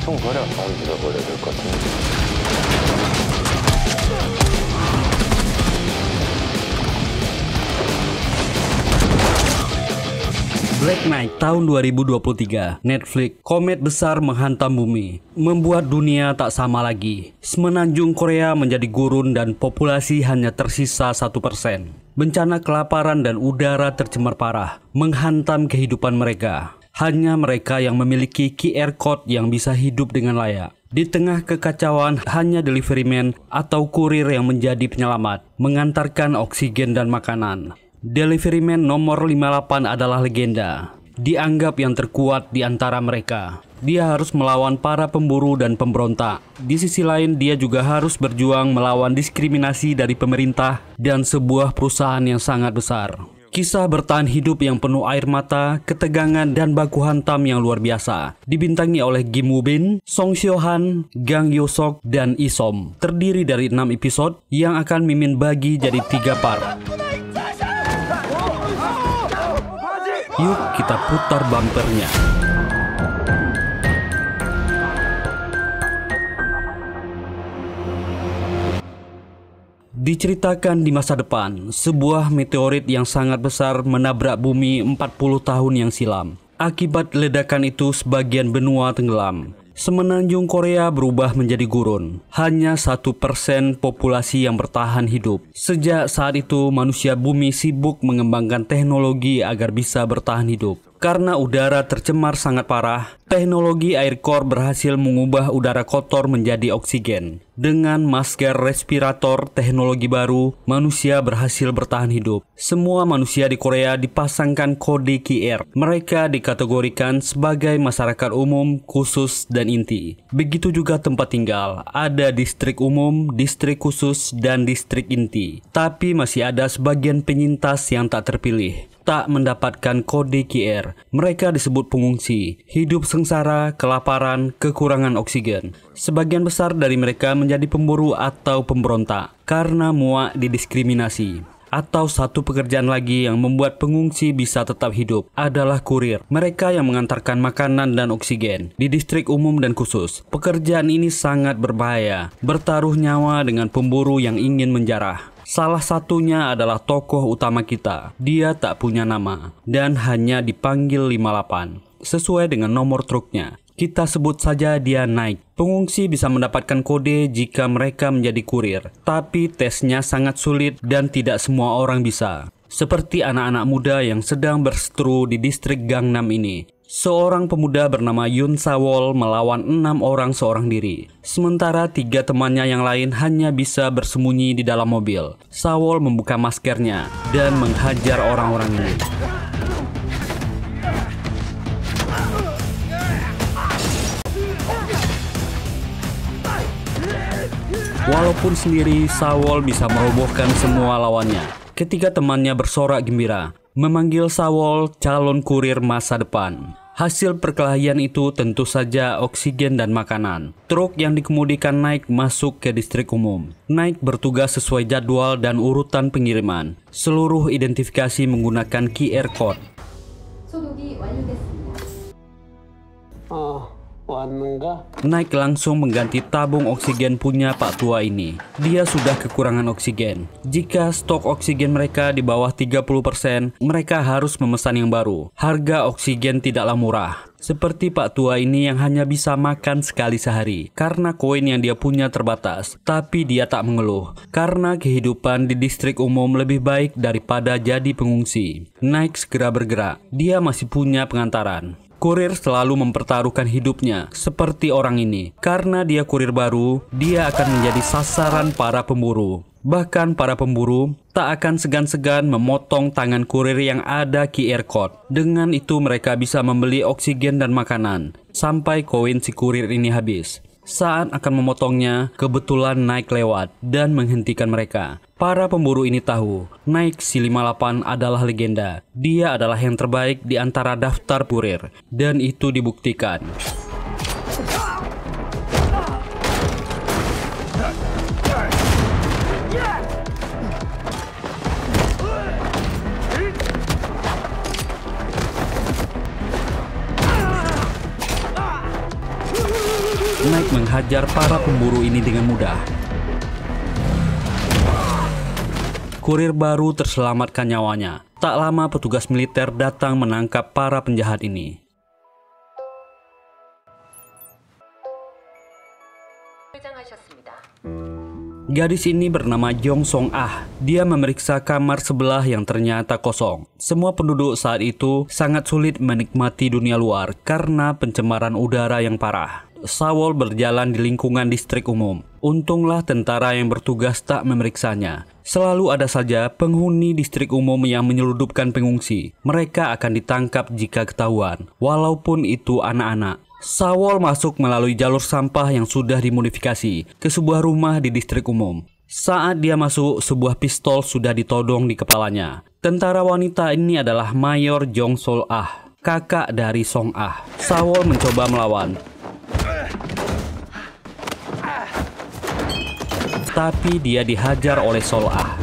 Untung gue ada phone juga gue udah dekat nih. Black Knight tahun 2023, Netflix, komet besar menghantam bumi, membuat dunia tak sama lagi. Semenanjung Korea menjadi gurun dan populasi hanya tersisa 1%. Bencana kelaparan dan udara tercemar parah, menghantam kehidupan mereka. Hanya mereka yang memiliki QR code yang bisa hidup dengan layak. Di tengah kekacauan, hanya delivery man atau kurir yang menjadi penyelamat, mengantarkan oksigen dan makanan. Delivery man nomor 58 adalah legenda, dianggap yang terkuat di antara mereka. Dia harus melawan para pemburu dan pemberontak. Di sisi lain, dia juga harus berjuang melawan diskriminasi dari pemerintah dan sebuah perusahaan yang sangat besar. Kisah bertahan hidup yang penuh air mata, ketegangan, dan baku hantam yang luar biasa. Dibintangi oleh Kim Woo Bin, Song Seo Han, Gang Yo Sok, dan Lee Som. Terdiri dari 6 episode yang akan Mimin bagi jadi 3 part. Yuk kita putar bumpernya. Diceritakan di masa depan, sebuah meteorit yang sangat besar menabrak bumi 40 tahun yang silam. Akibat ledakan itu sebagian benua tenggelam. Semenanjung Korea berubah menjadi gurun. Hanya 1% populasi yang bertahan hidup. Sejak saat itu manusia bumi sibuk mengembangkan teknologi agar bisa bertahan hidup. Karena udara tercemar sangat parah, teknologi air core berhasil mengubah udara kotor menjadi oksigen. Dengan masker respirator teknologi baru, manusia berhasil bertahan hidup. Semua manusia di Korea dipasangkan kode QR. Mereka dikategorikan sebagai masyarakat umum, khusus, dan inti. Begitu juga tempat tinggal. Ada distrik umum, distrik khusus, dan distrik inti. Tapi masih ada sebagian penyintas yang tak terpilih, tak mendapatkan kode QR. Mereka disebut pengungsi, hidup sengsara, kelaparan, kekurangan oksigen. Sebagian besar dari mereka menjadi pemburu atau pemberontak karena muak didiskriminasi. Atau satu pekerjaan lagi yang membuat pengungsi bisa tetap hidup adalah kurir. Mereka yang mengantarkan makanan dan oksigen di distrik umum dan khusus. Pekerjaan ini sangat berbahaya, bertaruh nyawa dengan pemburu yang ingin menjarah. Salah satunya adalah tokoh utama kita. Dia tak punya nama dan hanya dipanggil 58 sesuai dengan nomor truknya. Kita sebut saja dia Nike. Pengungsi bisa mendapatkan kode jika mereka menjadi kurir, tapi tesnya sangat sulit dan tidak semua orang bisa. Seperti anak-anak muda yang sedang berseteru di distrik Gangnam ini. Seorang pemuda bernama Yoon Sawol melawan 6 orang seorang diri. Sementara 3 temannya yang lain hanya bisa bersembunyi di dalam mobil. Sawol membuka maskernya dan menghajar orang-orang ini. Walaupun sendiri, Sawol bisa merobohkan semua lawannya. Ketiga temannya bersorak gembira, memanggil Sawol calon kurir masa depan. Hasil perkelahian itu tentu saja oksigen dan makanan. Truk yang dikemudikan Nike masuk ke distrik umum. Nike bertugas sesuai jadwal dan urutan pengiriman. Seluruh identifikasi menggunakan QR code. Nike langsung mengganti tabung oksigen punya Pak Tua ini. Dia sudah kekurangan oksigen. Jika stok oksigen mereka di bawah 30%, mereka harus memesan yang baru. Harga oksigen tidaklah murah. Seperti Pak Tua ini yang hanya bisa makan sekali sehari karena koin yang dia punya terbatas. Tapi dia tak mengeluh karena kehidupan di distrik umum lebih baik daripada jadi pengungsi. Nike segera bergerak. Dia masih punya pengantaran. Kurir selalu mempertaruhkan hidupnya seperti orang ini. Karena dia kurir baru, dia akan menjadi sasaran para pemburu. Bahkan para pemburu tak akan segan-segan memotong tangan kurir yang ada QR code. Dengan itu mereka bisa membeli oksigen dan makanan sampai koin si kurir ini habis. Saat akan memotongnya, kebetulan Nike lewat dan menghentikan mereka. Para pemburu ini tahu, Nike si 58 adalah legenda. Dia adalah yang terbaik di antara daftar kurir, dan itu dibuktikan. Nike menghajar para pemburu ini dengan mudah. Kurir baru terselamatkan nyawanya. Tak lama petugas militer datang menangkap para penjahat ini. Gadis ini bernama Jong Song Ah. Dia memeriksa kamar sebelah yang ternyata kosong. Semua penduduk saat itu sangat sulit menikmati dunia luar karena pencemaran udara yang parah. Sawol berjalan di lingkungan distrik umum. Untunglah tentara yang bertugas tak memeriksanya. Selalu ada saja penghuni distrik umum yang menyeludupkan pengungsi. Mereka akan ditangkap jika ketahuan, walaupun itu anak-anak. Sawol masuk melalui jalur sampah yang sudah dimodifikasi ke sebuah rumah di distrik umum. Saat dia masuk, sebuah pistol sudah ditodong di kepalanya. Tentara wanita ini adalah Mayor Jong Sol Ah, kakak dari Song Ah. Sawol mencoba melawan, tapi dia dihajar oleh Sol Ah.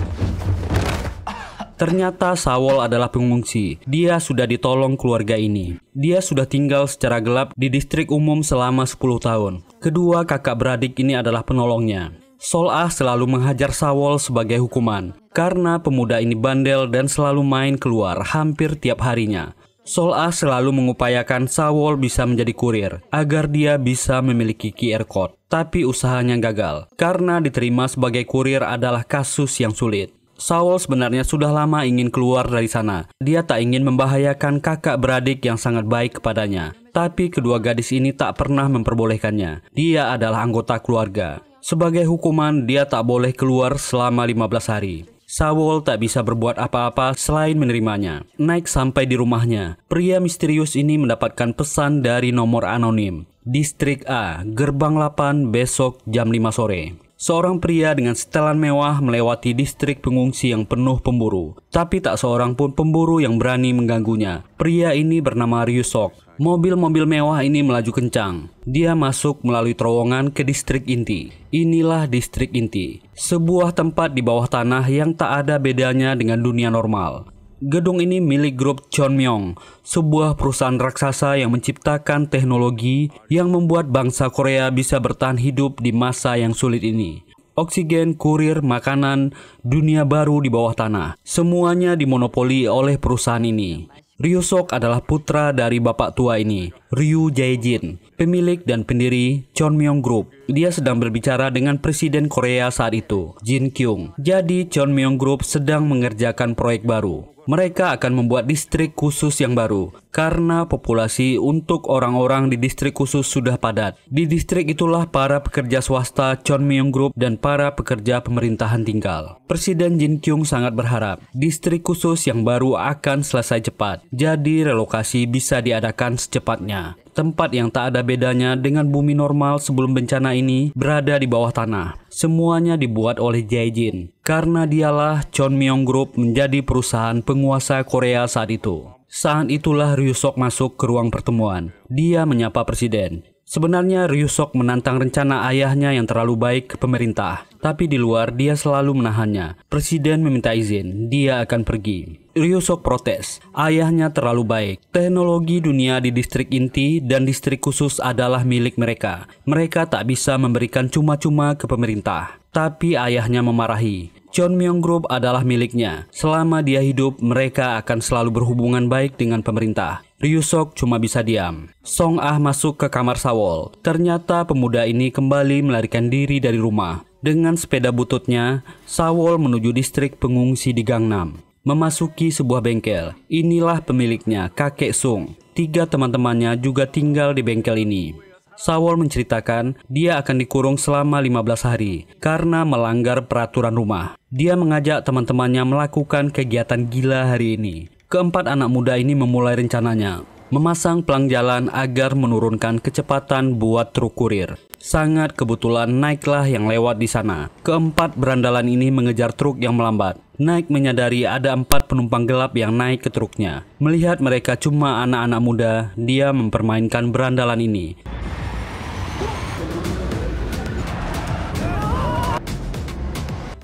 Ternyata Sawol adalah pengungsi. Dia sudah ditolong keluarga ini. Dia sudah tinggal secara gelap di distrik umum selama 10 tahun. Kedua kakak beradik ini adalah penolongnya. Sol Ah selalu menghajar Sawol sebagai hukuman karena pemuda ini bandel dan selalu main keluar hampir tiap harinya. Sol Ah selalu mengupayakan Sawol bisa menjadi kurir agar dia bisa memiliki QR code. Tapi usahanya gagal karena diterima sebagai kurir adalah kasus yang sulit. Sawol sebenarnya sudah lama ingin keluar dari sana. Dia tak ingin membahayakan kakak beradik yang sangat baik kepadanya. Tapi kedua gadis ini tak pernah memperbolehkannya. Dia adalah anggota keluarga. Sebagai hukuman, dia tak boleh keluar selama 15 hari. Sawol tak bisa berbuat apa-apa selain menerimanya. Naik sampai di rumahnya, pria misterius ini mendapatkan pesan dari nomor anonim. Distrik A, Gerbang 8, besok jam 5 sore. Seorang pria dengan setelan mewah melewati distrik pengungsi yang penuh pemburu. Tapi tak seorang pun pemburu yang berani mengganggunya. Pria ini bernama Ryu Sok. Mobil-mobil mewah ini melaju kencang. Dia masuk melalui terowongan ke distrik inti. Inilah distrik inti. Sebuah tempat di bawah tanah yang tak ada bedanya dengan dunia normal. Gedung ini milik grup Chonmyong, sebuah perusahaan raksasa yang menciptakan teknologi yang membuat bangsa Korea bisa bertahan hidup di masa yang sulit ini. Oksigen, kurir, makanan, dunia baru di bawah tanah, semuanya dimonopoli oleh perusahaan ini. Ryu Sok adalah putra dari bapak tua ini, Ryu Jae-jin, pemilik dan pendiri Chonmyong Group. Dia sedang berbicara dengan Presiden Korea saat itu, Jin Kyung. Jadi Chonmyong Group sedang mengerjakan proyek baru. Mereka akan membuat distrik khusus yang baru karena populasi untuk orang-orang di distrik khusus sudah padat. Di distrik itulah para pekerja swasta Chonmyong Group dan para pekerja pemerintahan tinggal. Presiden Jin Kyung sangat berharap distrik khusus yang baru akan selesai cepat. Jadi relokasi bisa diadakan secepatnya. Tempat yang tak ada bedanya dengan bumi normal sebelum bencana ini berada di bawah tanah. Semuanya dibuat oleh Jae-jin. Karena dialah Chonmyong Group menjadi perusahaan penguasa Korea saat itu. Saat itulah Ryu Sok masuk ke ruang pertemuan. Dia menyapa presiden. Sebenarnya Ryu Sok menantang rencana ayahnya yang terlalu baik ke pemerintah. Tapi di luar dia selalu menahannya. Presiden meminta izin, dia akan pergi. Ryu Sok protes, ayahnya terlalu baik. Teknologi dunia di distrik inti dan distrik khusus adalah milik mereka. Mereka tak bisa memberikan cuma-cuma ke pemerintah. Tapi ayahnya memarahi. Chonmyong Group adalah miliknya. Selama dia hidup, mereka akan selalu berhubungan baik dengan pemerintah. Ryu Sok cuma bisa diam. Song Ah masuk ke kamar Sawol. Ternyata pemuda ini kembali melarikan diri dari rumah. Dengan sepeda bututnya, Sawol menuju distrik pengungsi di Gangnam. Memasuki sebuah bengkel. Inilah pemiliknya, kakek Sung. 3 teman-temannya juga tinggal di bengkel ini. Sawol menceritakan dia akan dikurung selama 15 hari karena melanggar peraturan rumah. Dia mengajak teman-temannya melakukan kegiatan gila hari ini. Keempat anak muda ini memulai rencananya, memasang pelang jalan agar menurunkan kecepatan buat truk kurir. Sangat kebetulan Nike-lah yang lewat di sana. Keempat berandalan ini mengejar truk yang melambat. Nike menyadari ada 4 penumpang gelap yang naik ke truknya. Melihat mereka cuma anak-anak muda, dia mempermainkan berandalan ini.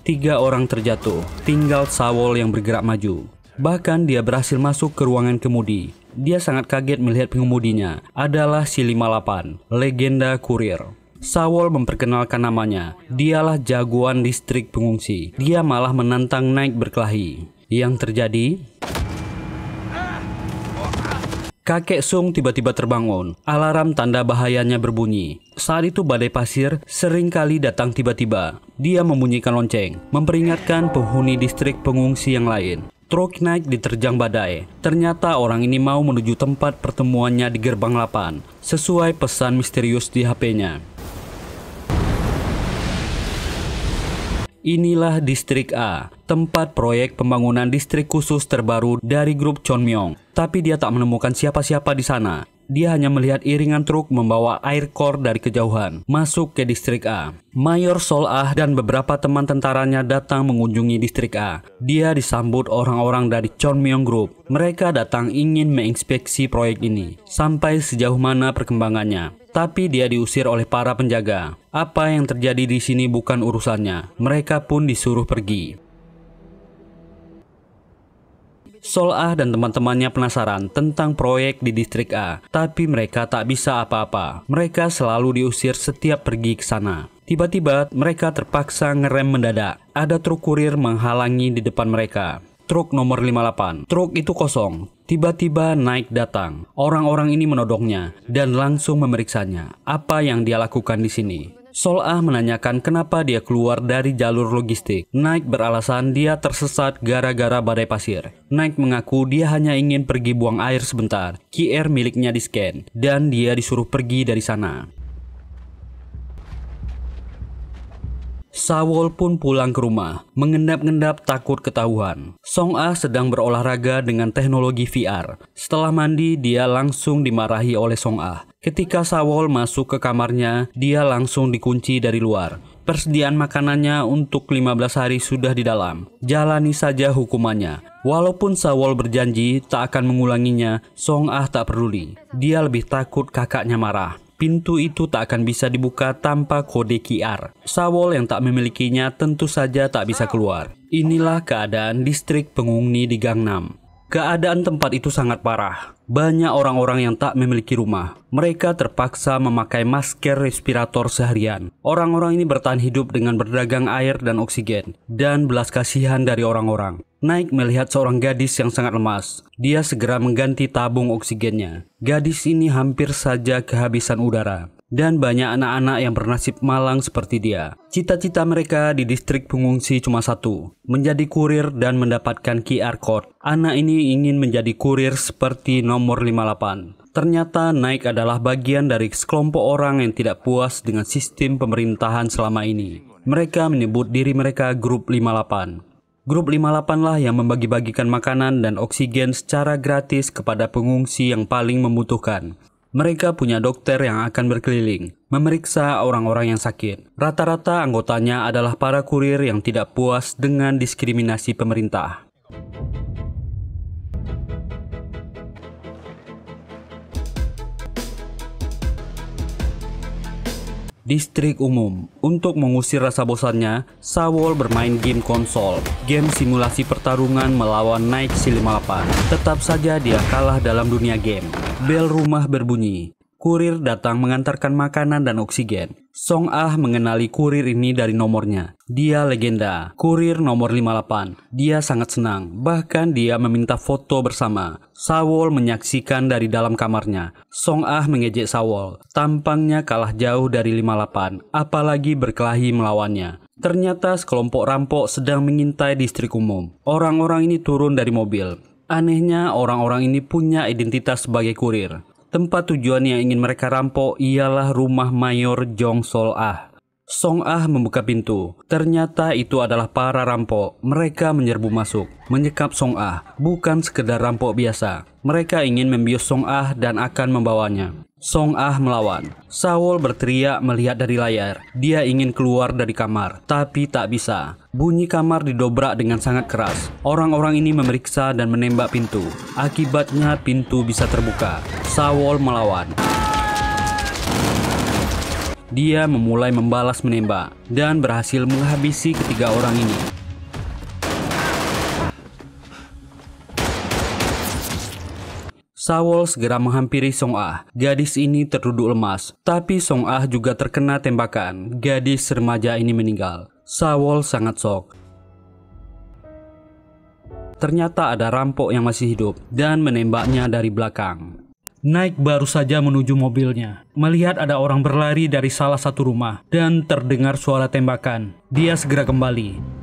Tiga orang terjatuh, tinggal Sawol yang bergerak maju. Bahkan dia berhasil masuk ke ruangan kemudi. Dia sangat kaget melihat pengemudinya adalah si 58, legenda kurir. Saul memperkenalkan namanya. Dialah jagoan distrik pengungsi. Dia malah menantang Knight berkelahi. Yang terjadi, kakek Sung tiba-tiba terbangun. Alarm tanda bahayanya berbunyi. Saat itu badai pasir sering kali datang tiba-tiba. Dia membunyikan lonceng, memperingatkan penghuni distrik pengungsi yang lain. Truk Knight diterjang badai. Ternyata orang ini mau menuju tempat pertemuannya di gerbang 8, sesuai pesan misterius di HP-nya. Inilah distrik A, tempat proyek pembangunan distrik khusus terbaru dari grup Chonmyong. Tapi dia tak menemukan siapa-siapa di sana. Dia hanya melihat iringan truk membawa air core dari kejauhan masuk ke distrik A. Mayor Sol Ah dan beberapa teman tentaranya datang mengunjungi distrik A. Dia disambut orang-orang dari Chonmyong Group. Mereka datang ingin menginspeksi proyek ini, sampai sejauh mana perkembangannya. Tapi dia diusir oleh para penjaga. Apa yang terjadi di sini bukan urusannya. Mereka pun disuruh pergi. Sol Ah dan teman-temannya penasaran tentang proyek di distrik A, tapi mereka tak bisa apa-apa. Mereka selalu diusir setiap pergi ke sana. Tiba-tiba mereka terpaksa ngerem mendadak. Ada truk kurir menghalangi di depan mereka. Truk nomor 58. Truk itu kosong. Tiba-tiba Knight datang. Orang-orang ini menodongnya dan langsung memeriksanya. Apa yang dia lakukan di sini? Sol Ah menanyakan kenapa dia keluar dari jalur logistik. Knight beralasan dia tersesat gara-gara badai pasir. Knight mengaku dia hanya ingin pergi buang air sebentar. QR miliknya di-scan dan dia disuruh pergi dari sana. Saul pun pulang ke rumah, mengendap-endap takut ketahuan. Song Ah sedang berolahraga dengan teknologi VR. Setelah mandi, dia langsung dimarahi oleh Song Ah. Ketika Saul masuk ke kamarnya, dia langsung dikunci dari luar. Persediaan makanannya untuk 15 hari sudah di dalam. Jalani saja hukumannya. Walaupun Saul berjanji tak akan mengulanginya, Song Ah tak peduli. Dia lebih takut kakaknya marah. Pintu itu tak akan bisa dibuka tanpa kode QR. Saul yang tak memilikinya tentu saja tak bisa keluar. Inilah keadaan distrik penghuni di Gangnam. Keadaan tempat itu sangat parah. Banyak orang-orang yang tak memiliki rumah. Mereka terpaksa memakai masker respirator seharian. Orang-orang ini bertahan hidup dengan berdagang air dan oksigen, dan belas kasihan dari orang-orang. Knight melihat seorang gadis yang sangat lemas. Dia segera mengganti tabung oksigennya. Gadis ini hampir saja kehabisan udara. Dan banyak anak-anak yang bernasib malang seperti dia. Cita-cita mereka di distrik pengungsi cuma satu, menjadi kurir dan mendapatkan QR code. Anak ini ingin menjadi kurir seperti nomor 58. Ternyata Knight adalah bagian dari sekelompok orang yang tidak puas dengan sistem pemerintahan selama ini. Mereka menyebut diri mereka Grup 58. Grup 58 lah yang membagi-bagikan makanan dan oksigen secara gratis kepada pengungsi yang paling membutuhkan. Mereka punya dokter yang akan berkeliling, memeriksa orang-orang yang sakit. Rata-rata anggotanya adalah para kurir yang tidak puas dengan diskriminasi pemerintah. Distrik umum. Untuk mengusir rasa bosannya, Saul bermain game konsol, game simulasi pertarungan melawan Knight C58. Tetap saja dia kalah dalam dunia game. Bel rumah berbunyi. Kurir datang mengantarkan makanan dan oksigen. Song Ah mengenali kurir ini dari nomornya. Dia legenda, kurir nomor 58. Dia sangat senang, bahkan dia meminta foto bersama. Saul menyaksikan dari dalam kamarnya. Song Ah mengejek Saul. Tampangnya kalah jauh dari 58, apalagi berkelahi melawannya. Ternyata sekelompok rampok sedang mengintai distrik umum. Orang-orang ini turun dari mobil. Anehnya, orang-orang ini punya identitas sebagai kurir. Tempat tujuan yang ingin mereka rampok ialah rumah Mayor Jong Sol Ah. Song Ah membuka pintu. Ternyata itu adalah para rampok. Mereka menyerbu masuk, menyekap Song Ah. Bukan sekedar rampok biasa. Mereka ingin membius Song Ah dan akan membawanya. Song Ah melawan. Saul berteriak melihat dari layar. Dia ingin keluar dari kamar, tapi tak bisa. Bunyi kamar didobrak dengan sangat keras. Orang-orang ini memeriksa dan menembak pintu. Akibatnya pintu bisa terbuka. Saul melawan. Dia memulai membalas menembak dan berhasil menghabisi ketiga orang ini. Saul segera menghampiri Song Ah. Gadis ini terduduk lemas, tapi Song Ah juga terkena tembakan. Gadis remaja ini meninggal. Saul sangat shock. Ternyata ada rampok yang masih hidup dan menembaknya dari belakang. Nike baru saja menuju mobilnya, melihat ada orang berlari dari salah satu rumah dan terdengar suara tembakan. Dia segera kembali.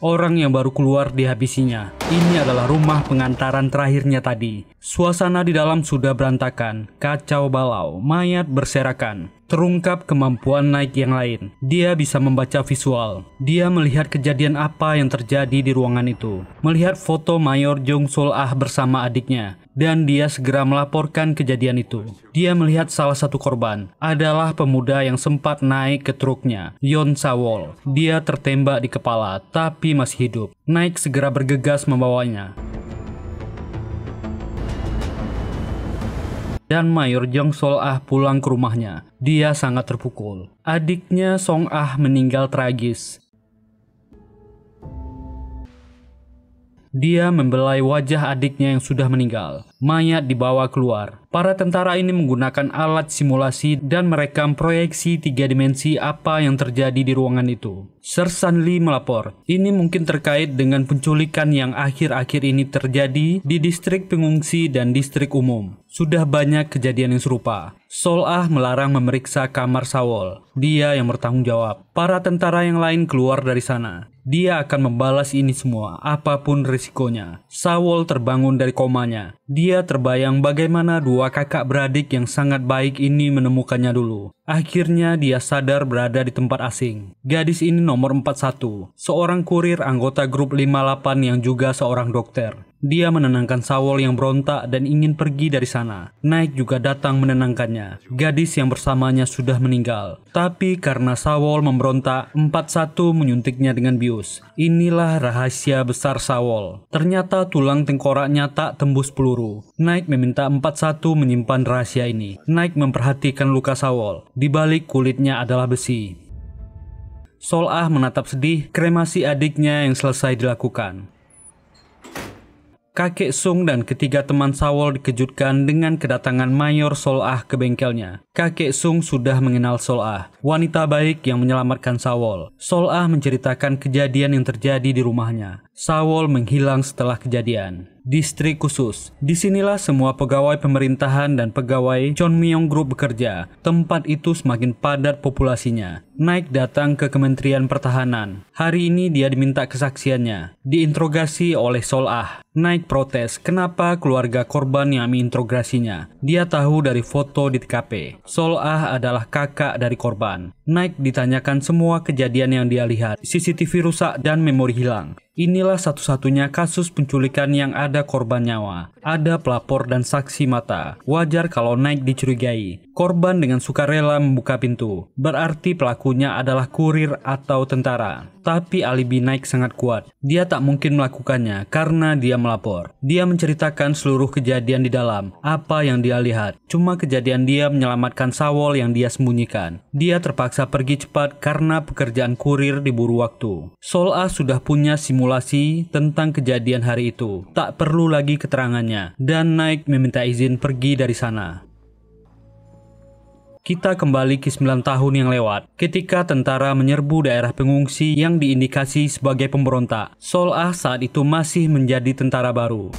Orang yang baru keluar dihabisinya. Ini adalah rumah pengantaran terakhirnya tadi. Suasana di dalam sudah berantakan, kacau balau, mayat berserakan. Terungkap kemampuan Nike yang lain. Dia bisa membaca visual. Dia melihat kejadian apa yang terjadi di ruangan itu. Melihat foto Mayor Jong Sol Ah bersama adiknya. Dan dia segera melaporkan kejadian itu. Dia melihat salah satu korban adalah pemuda yang sempat naik ke truknya, Yon Sawol. Dia tertembak di kepala, tapi masih hidup. Nike segera bergegas membawanya. Dan Mayor Jong Sol Ah pulang ke rumahnya. Dia sangat terpukul. Adiknya Song Ah meninggal tragis. Dia membelai wajah adiknya yang sudah meninggal. Mayat dibawa keluar. Para tentara ini menggunakan alat simulasi dan merekam proyeksi 3 dimensi apa yang terjadi di ruangan itu. Sersan Lee melapor, ini mungkin terkait dengan penculikan yang akhir-akhir ini terjadi di distrik pengungsi dan distrik umum. Sudah banyak kejadian yang serupa. Sol Ah melarang memeriksa kamar Sawol. Dia yang bertanggung jawab. Para tentara yang lain keluar dari sana. Dia akan membalas ini semua, apapun risikonya. Sawol terbangun dari komanya. Dia terbayang bagaimana dua kakak beradik yang sangat baik ini menemukannya dulu. Akhirnya dia sadar berada di tempat asing. Gadis ini nomor 41, seorang kurir anggota grup 58 yang juga seorang dokter. Dia menenangkan Sawol yang berontak dan ingin pergi dari sana. Nike juga datang menenangkannya. Gadis yang bersamanya sudah meninggal. Tapi karena Sawol memberontak, 41 menyuntiknya dengan bius. Inilah rahasia besar Sawol. Ternyata tulang tengkoraknya tak tembus peluru. Nike meminta 41 menyimpan rahasia ini. Nike memperhatikan luka Sawol. Di balik kulitnya adalah besi. Sol Ah menatap sedih kremasi adiknya yang selesai dilakukan. Kakek Sung dan ketiga teman Sawol dikejutkan dengan kedatangan Mayor Sol Ah ke bengkelnya. Kakek Sung sudah mengenal Sol Ah, wanita baik yang menyelamatkan Sawol. Sol Ah menceritakan kejadian yang terjadi di rumahnya. Sawol menghilang setelah kejadian. Distrik khusus. Disinilah semua pegawai pemerintahan dan pegawai Chonmyong Group bekerja. Tempat itu semakin padat populasinya. Nike datang ke Kementerian Pertahanan. Hari ini dia diminta kesaksiannya. Diinterogasi oleh Sol Ah. Nike protes kenapa keluarga korban yang menginterogasinya. Dia tahu dari foto di TKP. Sol Ah adalah kakak dari korban. Nike ditanyakan semua kejadian yang dia lihat. CCTV rusak dan memori hilang. Inilah satu-satunya kasus penculikan yang ada korban nyawa. Ada pelapor dan saksi mata. Wajar kalau Nike dicurigai. Korban dengan sukarela membuka pintu. Berarti pelakunya adalah kurir atau tentara. Tapi alibi Nike sangat kuat. Dia tak mungkin melakukannya karena dia melapor. Dia menceritakan seluruh kejadian di dalam. Apa yang dia lihat. Cuma kejadian dia menyelamatkan Sawol yang dia sembunyikan. Dia terpaksa pergi cepat karena pekerjaan kurir diburu waktu. Sol Ah sudah punya simulasi tentang kejadian hari itu. Tak perlu lagi keterangannya. Dan Nike meminta izin pergi dari sana. Kita kembali ke 9 tahun yang lewat, ketika tentara menyerbu daerah pengungsi yang diindikasi sebagai pemberontak. Sol Ah saat itu masih menjadi tentara baru.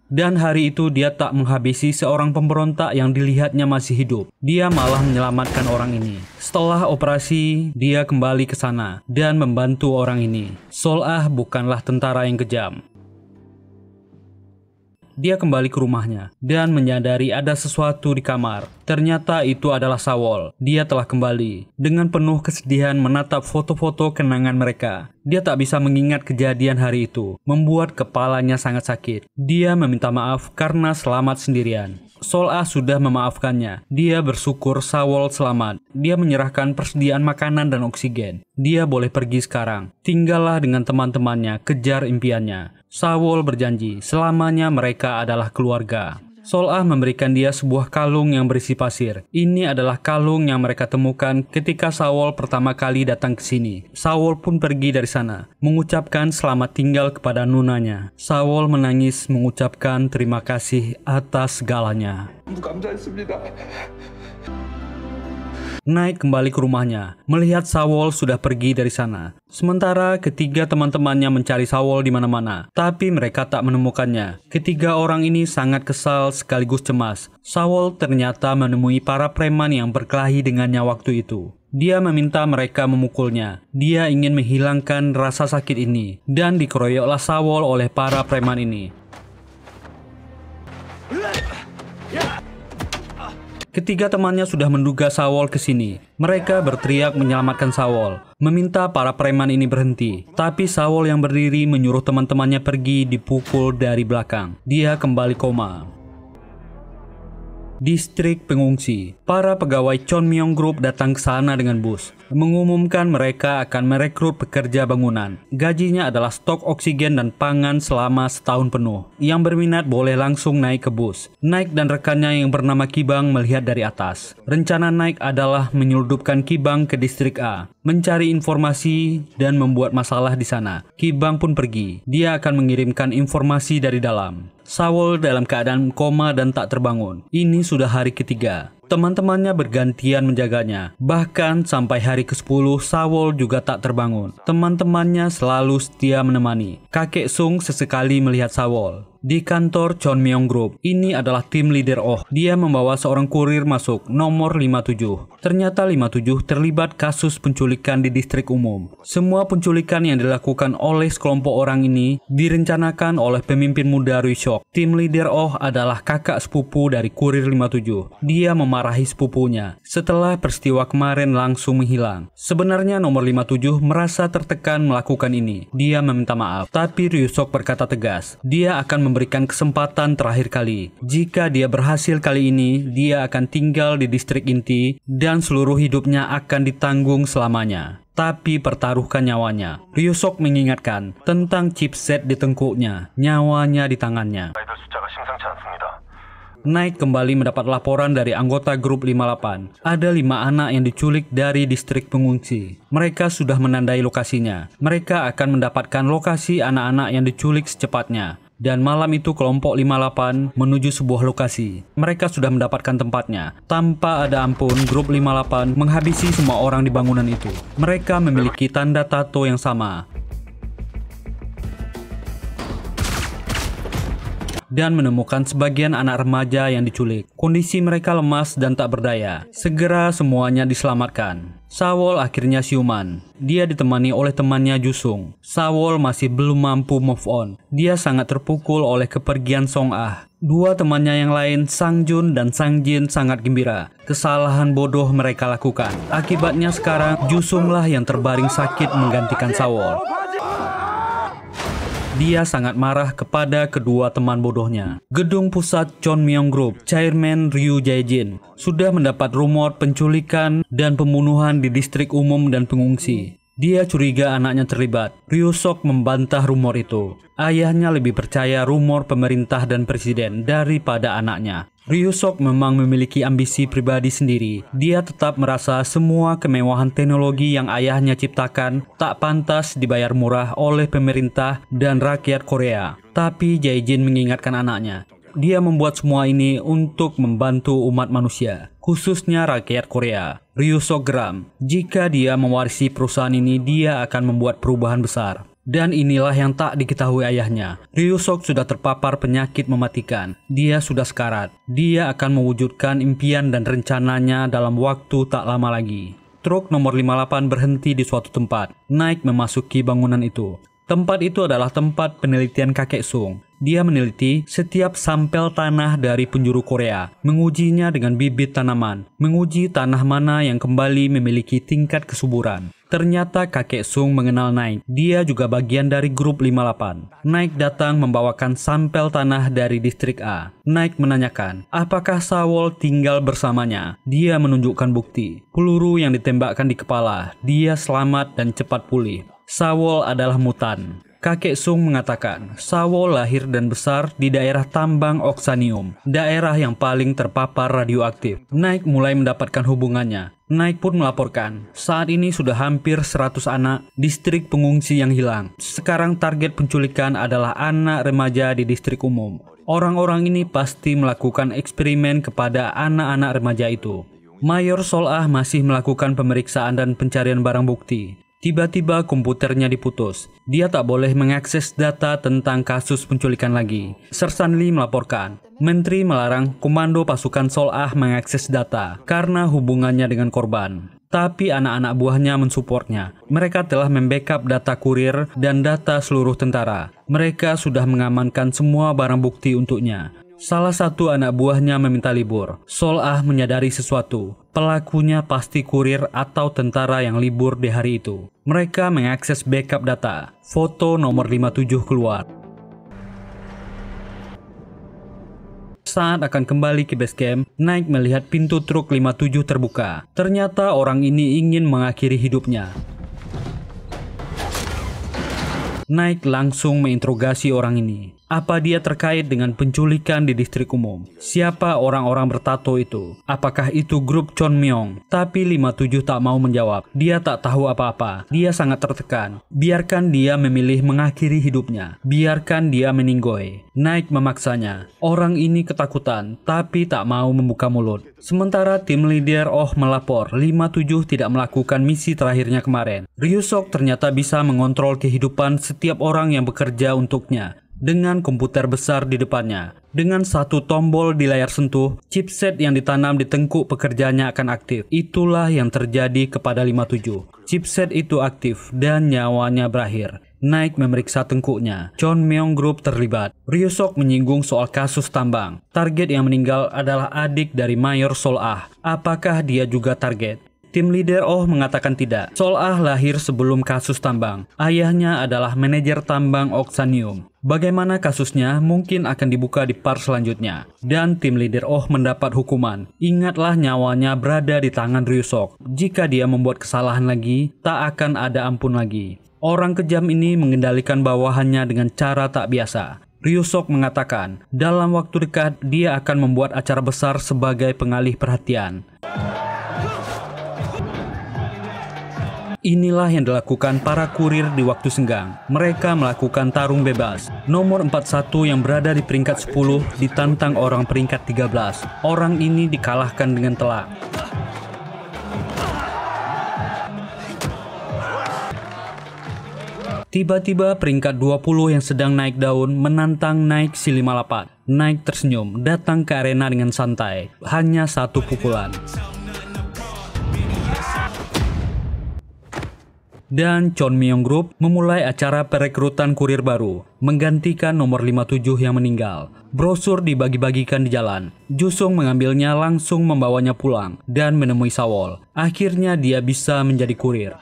Dan hari itu dia tak menghabisi seorang pemberontak yang dilihatnya masih hidup. Dia malah menyelamatkan orang ini. Setelah operasi, dia kembali ke sana dan membantu orang ini. Sol Ah bukanlah tentara yang kejam. Dia kembali ke rumahnya dan menyadari ada sesuatu di kamar. Ternyata itu adalah Sawol. Dia telah kembali. Dengan penuh kesedihan menatap foto-foto kenangan mereka. Dia tak bisa mengingat kejadian hari itu. Membuat kepalanya sangat sakit. Dia meminta maaf karena selamat sendirian. Sol Ah sudah memaafkannya. Dia bersyukur Sawol selamat. Dia menyerahkan persediaan makanan dan oksigen. Dia boleh pergi sekarang. Tinggallah dengan teman-temannya, kejar impiannya. Sawol berjanji selamanya mereka adalah keluarga. Sol-Ah memberikan dia sebuah kalung yang berisi pasir. Ini adalah kalung yang mereka temukan ketika Saul pertama kali datang ke sini. Saul pun pergi dari sana, mengucapkan selamat tinggal kepada nunanya. Saul menangis mengucapkan terima kasih atas segalanya. Naik kembali ke rumahnya, melihat Saul sudah pergi dari sana. Sementara ketiga teman-temannya mencari Saul di mana-mana, tapi mereka tak menemukannya. Ketiga orang ini sangat kesal sekaligus cemas. Saul ternyata menemui para preman yang berkelahi dengannya waktu itu. Dia meminta mereka memukulnya. Dia ingin menghilangkan rasa sakit ini, dan dikeroyoklah Saul oleh para preman ini. Ketiga temannya sudah menduga Saul ke sini. Mereka berteriak menyelamatkan Saul, meminta para preman ini berhenti. Tapi Saul yang berdiri menyuruh teman-temannya pergi dipukul dari belakang. Dia kembali koma. Distrik pengungsi. Para pegawai Chonmyong Group datang ke sana dengan bus, mengumumkan mereka akan merekrut pekerja bangunan. Gajinya adalah stok oksigen dan pangan selama setahun penuh. Yang berminat boleh langsung naik ke bus. Naik dan rekannya yang bernama Kibang melihat dari atas. Rencana Naik adalah menyeludupkan Kibang ke distrik A, mencari informasi dan membuat masalah di sana. Kibang pun pergi. Dia akan mengirimkan informasi dari dalam. Saul dalam keadaan koma dan tak terbangun. Ini sudah hari ketiga. Teman-temannya bergantian menjaganya. Bahkan sampai hari ke-10 Saul juga tak terbangun. Teman-temannya selalu setia menemani. Kakek Sung sesekali melihat Saul di kantor Chonmyong Group. Ini adalah tim leader Oh. Dia membawa seorang kurir masuk, nomor 57. Ternyata 57 terlibat kasus penculikan di distrik umum. Semua penculikan yang dilakukan oleh sekelompok orang ini direncanakan oleh pemimpin muda Ryusok. Tim leader Oh adalah kakak sepupu dari kurir 57. Dia memarahi sepupunya setelah peristiwa kemarin langsung menghilang. Sebenarnya nomor 57 merasa tertekan melakukan ini. Dia meminta maaf, tapi Ryusok berkata tegas, dia akan memberikan kesempatan terakhir kali. Jika dia berhasil kali ini, dia akan tinggal di distrik inti dan seluruh hidupnya akan ditanggung selamanya. Tapi pertaruhkan nyawanya. Ryusok mengingatkan tentang chipset di tengkuknya, nyawanya di tangannya. Naik kembali mendapat laporan dari anggota grup 58. Ada 5 anak yang diculik dari distrik pengungsi. Mereka sudah menandai lokasinya. Mereka akan mendapatkan lokasi anak-anak yang diculik secepatnya. Dan malam itu kelompok 58 menuju sebuah lokasi. Mereka sudah mendapatkan tempatnya. Tanpa ada ampun, grup 58 menghabisi semua orang di bangunan itu. Mereka memiliki tanda tato yang sama. Dan menemukan sebagian anak remaja yang diculik. Kondisi mereka lemas dan tak berdaya. Segera semuanya diselamatkan. Saul akhirnya siuman. Dia ditemani oleh temannya Jusung. Saul masih belum mampu move on. Dia sangat terpukul oleh kepergian Song-ah. Dua temannya yang lain, Sang Jun dan Sang Jin, sangat gembira. Kesalahan bodoh mereka lakukan. Akibatnya sekarang Jusunglah yang terbaring sakit menggantikan Saul. Dia sangat marah kepada kedua teman bodohnya. Gedung pusat Chonmyong Group, Chairman Ryu Jae-jin, sudah mendapat rumor penculikan dan pembunuhan di distrik umum dan pengungsi. Dia curiga anaknya terlibat. Ryusok membantah rumor itu. Ayahnya lebih percaya rumor pemerintah dan presiden daripada anaknya. Ryusok memang memiliki ambisi pribadi sendiri. Dia tetap merasa semua kemewahan teknologi yang ayahnya ciptakan tak pantas dibayar murah oleh pemerintah dan rakyat Korea. Tapi Jae-jin mengingatkan anaknya, dia membuat semua ini untuk membantu umat manusia, khususnya rakyat Korea. Ryusok geram. Jika dia mewarisi perusahaan ini, dia akan membuat perubahan besar. Dan inilah yang tak diketahui ayahnya. Ryusok sudah terpapar penyakit mematikan. Dia sudah sekarat. Dia akan mewujudkan impian dan rencananya dalam waktu tak lama lagi. Truk nomor 58 berhenti di suatu tempat. Naik memasuki bangunan itu. Tempat itu adalah tempat penelitian kakek Sung. Dia meneliti setiap sampel tanah dari penjuru Korea, mengujinya dengan bibit tanaman, menguji tanah mana yang kembali memiliki tingkat kesuburan. Ternyata kakek Sung mengenal Naik. Dia juga bagian dari grup 58. Naik datang membawakan sampel tanah dari distrik A. Naik menanyakan, apakah Saul tinggal bersamanya? Dia menunjukkan bukti. Peluru yang ditembakkan di kepala. Dia selamat dan cepat pulih. Saul adalah mutan. Kakek Sung mengatakan, Sawo lahir dan besar di daerah tambang Oksanium, daerah yang paling terpapar radioaktif. Naik mulai mendapatkan hubungannya. Naik pun melaporkan, saat ini sudah hampir 100 anak distrik pengungsi yang hilang. Sekarang target penculikan adalah anak remaja di distrik umum. Orang-orang ini pasti melakukan eksperimen kepada anak-anak remaja itu. Mayor Sol-ah masih melakukan pemeriksaan dan pencarian barang bukti. Tiba-tiba komputernya diputus. Dia tak boleh mengakses data tentang kasus penculikan lagi. Sersan Lee melaporkan, Menteri melarang komando pasukan Sol-ah mengakses data karena hubungannya dengan korban. Tapi anak-anak buahnya mensupportnya. Mereka telah membackup data kurir dan data seluruh tentara. Mereka sudah mengamankan semua barang bukti untuknya. Salah satu anak buahnya meminta libur. Sol-ah menyadari sesuatu. Pelakunya pasti kurir atau tentara yang libur di hari itu. Mereka mengakses backup data. Foto nomor 57 keluar. Saat akan kembali ke base camp, Naik melihat pintu truk 57 terbuka. Ternyata orang ini ingin mengakhiri hidupnya. Naik langsung menginterogasi orang ini. Apa dia terkait dengan penculikan di distrik umum? Siapa orang-orang bertato itu? Apakah itu grup Chon Myong? Tapi 57 tak mau menjawab. Dia tak tahu apa-apa. Dia sangat tertekan. Biarkan dia memilih mengakhiri hidupnya. Biarkan dia meninggoy. Naik memaksanya. Orang ini ketakutan, tapi tak mau membuka mulut. Sementara tim leader Oh melapor, 57 tidak melakukan misi terakhirnya kemarin. Ryusok ternyata bisa mengontrol kehidupan setiap orang yang bekerja untuknya. Dengan komputer besar di depannya. Dengan satu tombol di layar sentuh, chipset yang ditanam di tengkuk pekerjanya akan aktif. Itulah yang terjadi kepada 57. Chipset itu aktif dan nyawanya berakhir. Naik memeriksa tengkuknya. Chon Myong Group terlibat. Ryusok menyinggung soal kasus tambang. Target yang meninggal adalah adik dari Mayor Sol-ah. Apakah dia juga target? Tim leader Oh mengatakan tidak. Sol-ah lahir sebelum kasus tambang. Ayahnya adalah manajer tambang Oksanium. Bagaimana kasusnya mungkin akan dibuka di part selanjutnya. Dan tim leader Oh mendapat hukuman. Ingatlah nyawanya berada di tangan Ryusok. Jika dia membuat kesalahan lagi, tak akan ada ampun lagi. Orang kejam ini mengendalikan bawahannya dengan cara tak biasa. Ryusok mengatakan, dalam waktu dekat dia akan membuat acara besar sebagai pengalih perhatian. Inilah yang dilakukan para kurir di waktu senggang. Mereka melakukan tarung bebas. Nomor 41 yang berada di peringkat 10 ditantang orang peringkat 13. Orang ini dikalahkan dengan telak. Tiba-tiba peringkat 20 yang sedang naik daun menantang Naik si 58. Naik tersenyum, datang ke arena dengan santai. Hanya satu pukulan. Dan Chon Myong Group memulai acara perekrutan kurir baru, menggantikan nomor 57 yang meninggal. Brosur dibagi-bagikan di jalan. Jusung mengambilnya langsung membawanya pulang dan menemui Sawol. Akhirnya dia bisa menjadi kurir.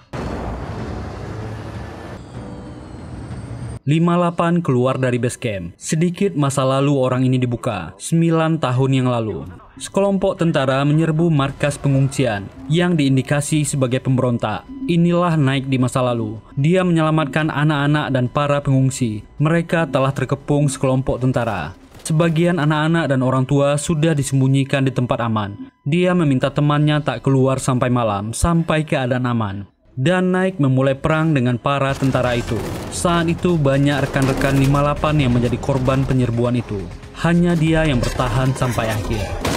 58 keluar dari base camp. Sedikit masa lalu orang ini dibuka, 9 tahun yang lalu. Sekelompok tentara menyerbu markas pengungsian yang diindikasi sebagai pemberontak. Inilah Naik di masa lalu. Dia menyelamatkan anak-anak dan para pengungsi. Mereka telah terkepung sekelompok tentara. Sebagian anak-anak dan orang tua sudah disembunyikan di tempat aman. Dia meminta temannya tak keluar sampai malam, sampai keadaan aman. Dan Naik memulai perang dengan para tentara itu. Saat itu banyak rekan-rekan 58 yang menjadi korban penyerbuan itu. Hanya dia yang bertahan sampai akhir.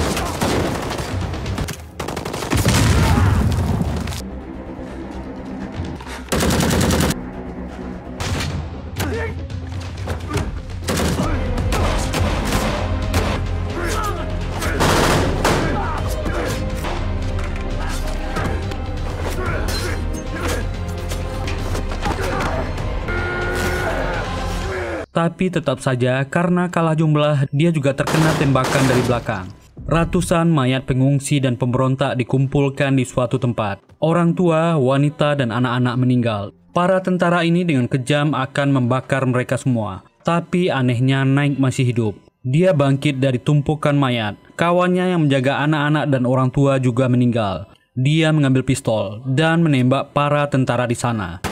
Tapi tetap saja karena kalah jumlah, dia juga terkena tembakan dari belakang. Ratusan mayat pengungsi dan pemberontak dikumpulkan di suatu tempat. Orang tua, wanita, dan anak-anak meninggal. Para tentara ini dengan kejam akan membakar mereka semua. Tapi anehnya Naik masih hidup. Dia bangkit dari tumpukan mayat. Kawannya yang menjaga anak-anak dan orang tua juga meninggal. Dia mengambil pistol dan menembak para tentara di sana.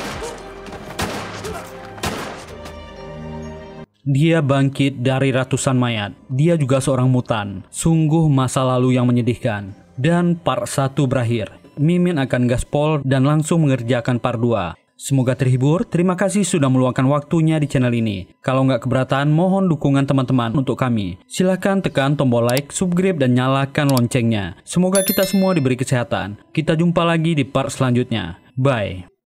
Dia bangkit dari ratusan mayat. Dia juga seorang mutan. Sungguh masa lalu yang menyedihkan. Dan part 1 berakhir. Mimin akan gaspol dan langsung mengerjakan part 2. Semoga terhibur. Terima kasih sudah meluangkan waktunya di channel ini. Kalau nggak keberatan, mohon dukungan teman-teman untuk kami. Silahkan tekan tombol like, subscribe, dan nyalakan loncengnya. Semoga kita semua diberi kesehatan. Kita jumpa lagi di part selanjutnya. Bye.